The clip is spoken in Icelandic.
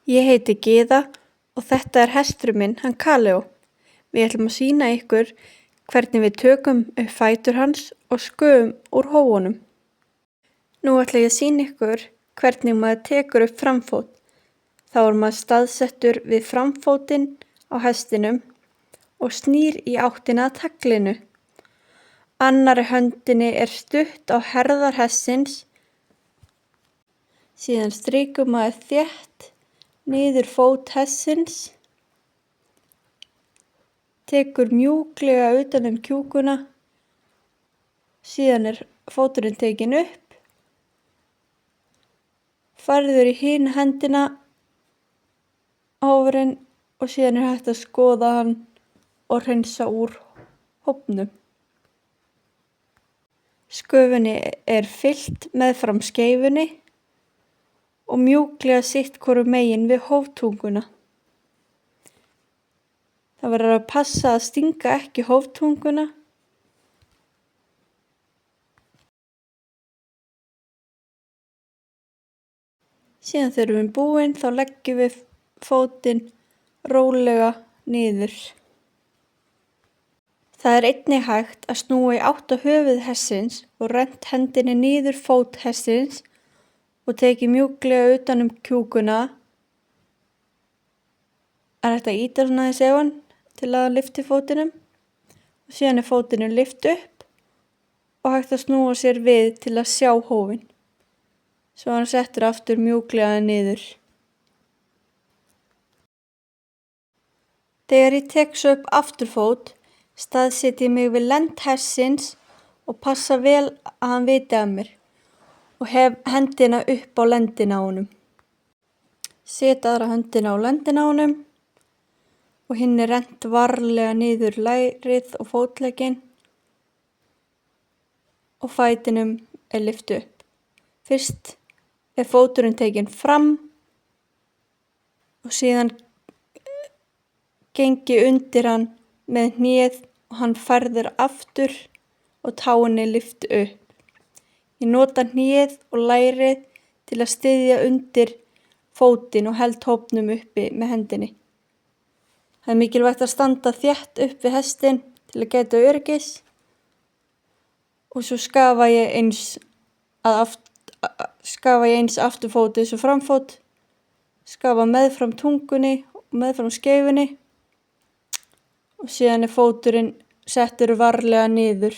Ég heiti Gyða og þetta er hesturinn minn, hann Kaleó. Við ætlum að sýna ykkur hvernig við tökum upp fætur hans og sköfum úr hófunum. Nú ætla ég að sýna ykkur hvernig maður tekur upp framfót. Þá er maður staðsettur við framfótinn á hestinum og snýr í áttina að taglinu. Annarri höndinni er stutt á herðar hestsins. Síðan strýkur maður þétt niður fót hestsins, tekur mjúklega utan um kjúkuna, síðan er fóturinn tekinn upp, færður í hina hendina á hófurinn og síðan er hægt að skoða hann og hreinsa úr hófnum. Sköfunni er fyllt meðfram skeifunni og mjúklega sitt hvoru megin við hóftunguna. Það verður að passa að stinga ekki hóftunguna. Síðan þegar við erum búin þá leggjum við fótinn rólega niður. Það er einnig hægt að snúa í átt á höfuð hestsins og rennt hendinni niður fót hestsins og tekið mjúklega utan um kjúkuna. Það er hægt að ýta svona aðeins yfir hann til að lyfti fótinum og síðan er fótinum lyft upp og hægt að snúa sér við til að sjá hófinn. Svo hann settur aftur mjúklega niður. Þegar ég tek svo upp afturfót, staðset ég mig við lend hestsins og passa vel að hann viti af mér og hef hendina upp á lendina á honum. Set aðra höndina á lendina á honum og hinn er rennt varlega niður lærið og fótlegginn og fætinum er lyft upp. Fyrst er fóturinn tekinn fram og síðan gengi undir hann með hnéð og hann færður aftur og táin er lyft upp. Ég nota hnéð og lærið til að styðja undir fótinn og held hópnum uppi með hendinni. Það er mikilvægt að standa þétt upp við hestinn til að gæta öryggis og svo skafa ég eins afturfótið svo framfót, skafa meðfram tungunni og meðfram skeifunni og síðan er fóturinn settur varlega niður.